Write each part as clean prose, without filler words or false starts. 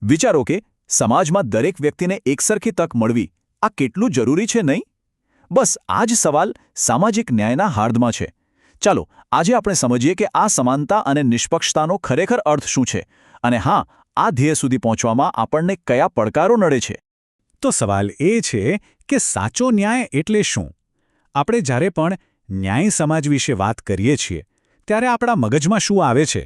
વિચારો કે સમાજમાં દરેક વ્યક્તિને એકસરખી તક મળવી આ કેટલું જરૂરી છે નહીં? બસ આ જ સવાલ સામાજિક ન્યાયના હાર્દમાં છે. ચાલો આજે આપણે સમજીએ કે આ સમાનતા અને નિષ્પક્ષતાનો ખરેખર અર્થ શું છે અને હા, આ ધ્યેય સુધી પહોંચવામાં આપણને કયા પડકારો નડે છે. તો સવાલ એ છે કે સાચો ન્યાય એટલે શું? આપણે જ્યારે પણ ન્યાય સમાજ વિશે વાત કરીએ છીએ ત્યારે આપણા મગજમાં શું આવે છે?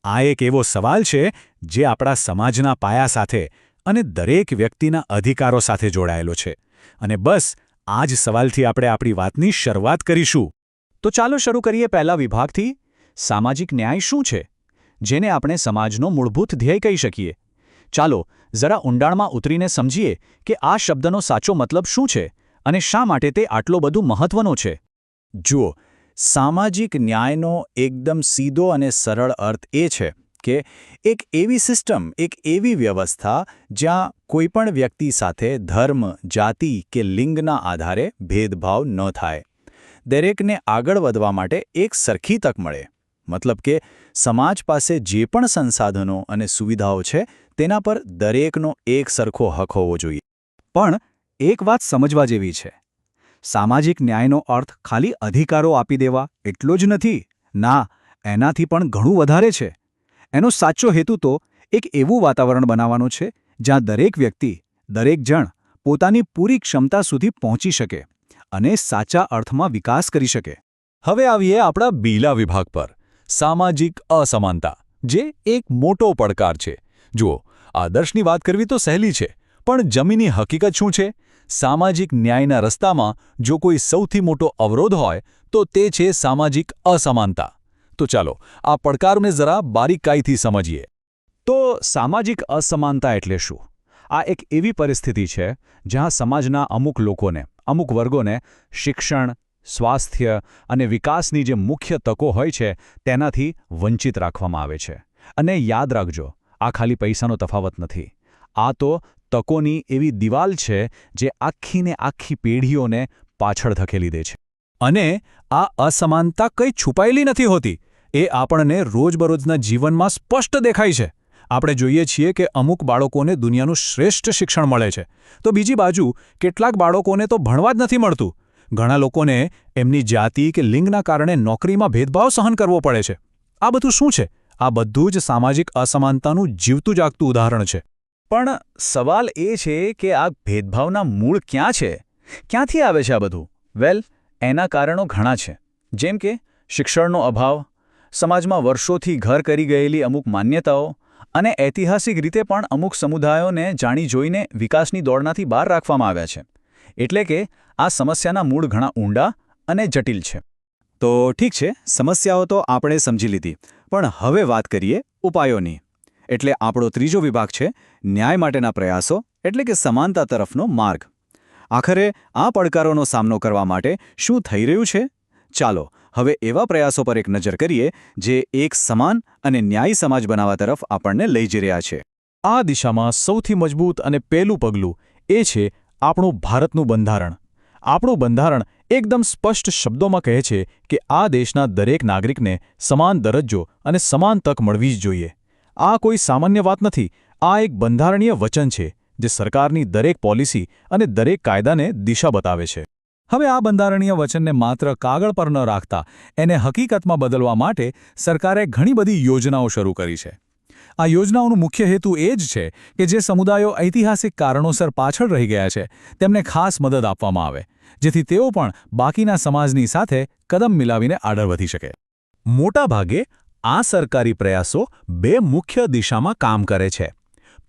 આ એક એવો સવાલ છે જે આપણા સમાજના પાયા સાથે અને દરેક વ્યક્તિના અધિકારો સાથે જોડાયેલો છે. અને બસ આ જ સવાલથી આપણે આપણી વાતની શરૂઆત કરીશું. તો ચાલો શરૂ કરીએ પહેલા વિભાગથી. સામાજિક ન્યાય શું છે, જેને આપણે સમાજનો મૂળભૂત ધ્યેય કહી શકીએ? ચાલો જરા ઊંડાણમાં ઉતરીને સમજીએ કે આ શબ્દનો સાચો મતલબ શું છે અને શા માટે તે આટલો બધો મહત્વનો છે. જુઓ, સામાજિક ન્યાયનો એકદમ સીધો અને સરળ અર્થ એ છે કે એક એવી સિસ્ટમ, એક એવી વ્યવસ્થા જ્યાં કોઈપણ વ્યક્તિ સાથે ધર્મ, જાતિ કે લિંગના આધારે ભેદભાવ ન થાય. દરેકને આગળ વધવા માટે એક સરખી તક મળે. મતલબ કે સમાજ પાસે જે પણ સંસાધનો અને સુવિધાઓ છે તેના પર દરેકનો એક સરખો હક હોવો જોઈએ. પણ એક વાત સમજવા જેવી છે. સામાજિક ન્યાયનો અર્થ ખાલી અધિકારો આપી દેવા એટલો જ નથી. ના, એનાથી પણ ઘણું વધારે છે. એનો સાચો હેતુ તો એક એવું વાતાવરણ બનાવવાનો છે જ્યાં દરેક વ્યક્તિ, દરેક જણ પોતાની પૂરી ક્ષમતા સુધી પહોંચી શકે અને સાચા અર્થમાં વિકાસ કરી શકે. હવે આવીએ આપણા બીલા વિભાગ પર, સામાજિક અસમાનતા, જે એક મોટો પડકાર છે. જુઓ, આદર્શની વાત કરવી તો સહેલી છે, પણ જમીની હકીકત શું છે? સામાજિક ન્યાયના રસ્તામાં જો કોઈ સૌથી મોટો અવરોધ હોય તો તે છે સામાજિક અસમાનતા. તો ચાલો આ પડકારને જરા બારીકાઈથી સમજીએ. તો સામાજિક અસમાનતા એટલે શું? આ એક એવી પરિસ્થિતિ છે જ્યાં સમાજના અમુક લોકોને, અમુક વર્ગોને શિક્ષણ, સ્વાસ્થ્ય અને વિકાસની જે મુખ્ય તકો હોય છે તેનાથી વંચિત રાખવામાં આવે છે. અને યાદ રાખજો, આ ખાલી પૈસાનો તફાવત નથી. આ તો તકોની એવી દિવાલ છે જે આખીને આખી પેઢીઓને પાછળ ધકેલી દે છે. અને આ અસમાનતા કંઈ છુપાયેલી નથી હોતી. એ આપણને રોજબરોજના જીવનમાં સ્પષ્ટ દેખાય છે. આપણે જોઈએ છીએ કે અમુક બાળકોને દુનિયાનું શ્રેષ્ઠ શિક્ષણ મળે છે, તો બીજી બાજુ કેટલાક બાળકોને તો ભણવા જ નથી મળતું. ઘણા લોકોને એમની જાતિ કે લિંગના કારણે નોકરીમાં ભેદભાવ સહન કરવો પડે છે. આ બધું શું છે? આ બધું જ સામાજિક અસમાનતાનું જીવતું જાગતું ઉદાહરણ છે. પણ સવાલ એ છે કે આ ભેદભાવના મૂળ ક્યાં છે? ક્યાંથી આવે છે આ બધું? વેલ, એના કારણો ઘણા છે. જેમ કે શિક્ષણનો અભાવ, સમાજમાં વર્ષોથી ઘર કરી ગયેલી અમુક માન્યતાઓ અને ઐતિહાસિક રીતે પણ અમુક સમુદાયોને જાણી જોઈને વિકાસની દોડનાથી બહાર રાખવામાં આવ્યા છે. એટલે કે આ સમસ્યાના મૂળ ઘણા ઊંડા અને જટિલ છે. તો ઠીક છે, સમસ્યાઓ તો આપણે સમજી લીધી, પણ હવે વાત કરીએ ઉપાયોની. એટલે આપણો ત્રીજો વિભાગ છે ન્યાય માટેના પ્રયાસો, એટલે કે સમાનતા તરફનો માર્ગ. આખરે આ પડકારોનો સામનો કરવા માટે શું થઈ રહ્યું છે? ચાલો હવે એવા પ્રયાસો પર એક નજર કરીએ જે એક સમાન અને ન્યાયી સમાજ બનાવવા તરફ આપણને લઈ જઈ રહ્યા છે. આ દિશામાં સૌથી મજબૂત અને પહેલું પગલું એ છે આપણું ભારતનું બંધારણ. આપણું બંધારણ એકદમ સ્પષ્ટ શબ્દોમાં કહે છે કે આ દેશના દરેક નાગરિકને સમાન દરજ્જો અને સમાન તક મળવી જ જોઈએ. આ કોઈ સામાન્ય વાત નથી. આ એક બંધારણીય વચન છે જે સરકારની દરેક પોલિસી અને દરેક કાયદાને દિશા બતાવે છે. હવે આ બંધારણીય વચનને માત્ર કાગળ પર ન રાખતા એને હકીકતમાં બદલવા માટે સરકારે ઘણી બધી યોજનાઓ શરૂ કરી છે. આ યોજનાઓનો મુખ્ય હેતુ એ જ છે કે જે સમુદાયો ઐતિહાસિક કારણોસર પાછળ રહી ગયા છે તેમને ખાસ મદદ આપવામાં આવે, જેથી તેઓ પણ બાકીના સમાજની સાથે કદમ મિલાવીને આગળ વધી શકે. મોટાભાગે આ સરકારી પ્રયાસો બે મુખ્ય દિશામાં કામ કરે છે.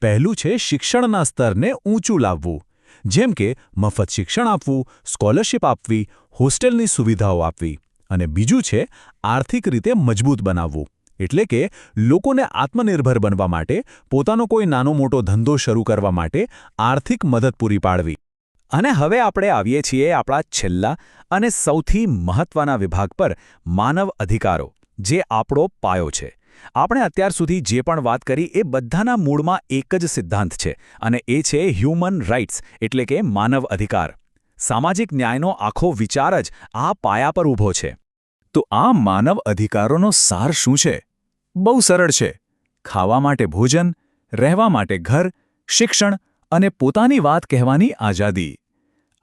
પહેલું છે શિક્ષણના સ્તરને ઊંચું લાવવું, જેમ કે મફત શિક્ષણ આપવું, સ્કોલરશિપ આપવી, હોસ્ટેલની સુવિધાઓ આપવી. અને બીજું છે આર્થિક રીતે મજબૂત બનાવવું, એટલે કે લોકોને આત્મનિર્ભર બનવા માટે, પોતાનો કોઈ નાનો મોટો ધંધો શરૂ કરવા માટે આર્થિક મદદ પૂરી પાડવી. અને હવે આપણે આવીએ છીએ આપણા છેલ્લા અને સૌથી મહત્વના વિભાગ પર, માનવ અધિકારો, જે આપણો પાયો છે. આપણે અત્યાર સુધી જે પણ વાત કરી એ બધાના મૂળમાં એક જ સિદ્ધાંત છે, અને એ છે હ્યુમન રાઇટ્સ, એટલે કે માનવ અધિકાર. સામાજિક ન્યાયનો આખો વિચાર જ આ પાયા પર ઊભો છે. તો આ માનવ અધિકારોનો સાર શું છે? બહુ સરળ છે. ખાવા માટે ભોજન, રહેવા માટે ઘર, શિક્ષણ અને પોતાની વાત કહેવાની આઝાદી.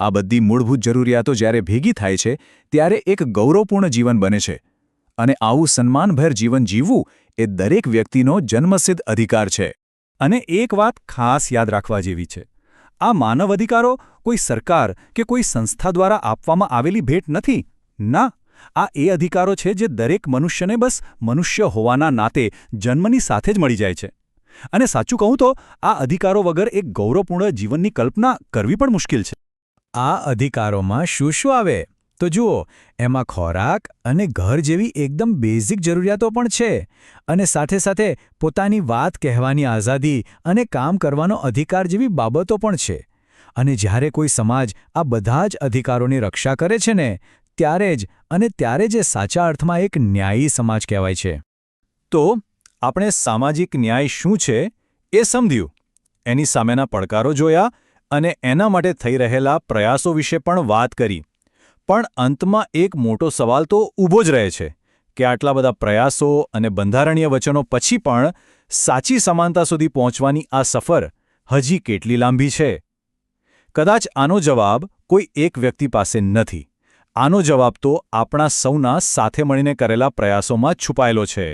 આ બધી મૂળભૂત જરૂરિયાતો જ્યારે ભેગી થાય છે ત્યારે એક ગૌરવપૂર્ણ જીવન બને છે. અને આવું સન્માનભેર જીવન જીવવું એ દરેક વ્યક્તિનો જન્મસિદ્ધ અધિકાર છે. અને એક વાત ખાસ યાદ રાખવા જેવી છે. આ માનવ અધિકારો કોઈ સરકાર કે કોઈ સંસ્થા દ્વારા આપવામાં આવેલી ભેટ નથી. ના, આ એ અધિકારો છે જે દરેક મનુષ્યને બસ મનુષ્ય હોવાના નાતે જન્મની સાથે જ મળી જાય છે. અને સાચું કહું તો આ અધિકારો વગર એક ગૌરવપૂર્ણ જીવનની કલ્પના કરવી પણ મુશ્કેલ છે. આ અધિકારોમાં શું શું આવે? તો જુઓ, એમાં ખોરાક અને ઘર જેવી એકદમ બેઝિક જરૂરિયાતો પણ છે. અને સાથે સાથે પોતાની વાત કહેવાની આઝાદી અને કામ કરવાનો અધિકાર જેવી બાબતો પણ છે. અને જ્યારે કોઈ સમાજ આ બધા જ અધિકારોની રક્ષા કરે છે ને, ત્યારે જ એ સાચા અર્થમાં એક ન્યાયી સમાજ કહેવાય છે. તો આપણે સામાજિક ન્યાય શું છે એ સમજ્યું, એની સામેના પડકારો જોયા અને એના માટે થઈ રહેલા પ્રયાસો વિશે પણ વાત કરી. પણ અંતમાં એક મોટો સવાલ તો ઊભો જ રહે છે કે આટલા બધા પ્રયાસો અને બંધારણીય વચનો પછી પણ સાચી સમાનતા સુધી પહોંચવાની આ સફર હજી કેટલી લાંબી છે? કદાચ આનો જવાબ કોઈ એક વ્યક્તિ પાસે નથી. આનો જવાબ તો આપણા સૌના સાથે મળીને કરેલા પ્રયાસોમાં જ છુપાયેલો છે.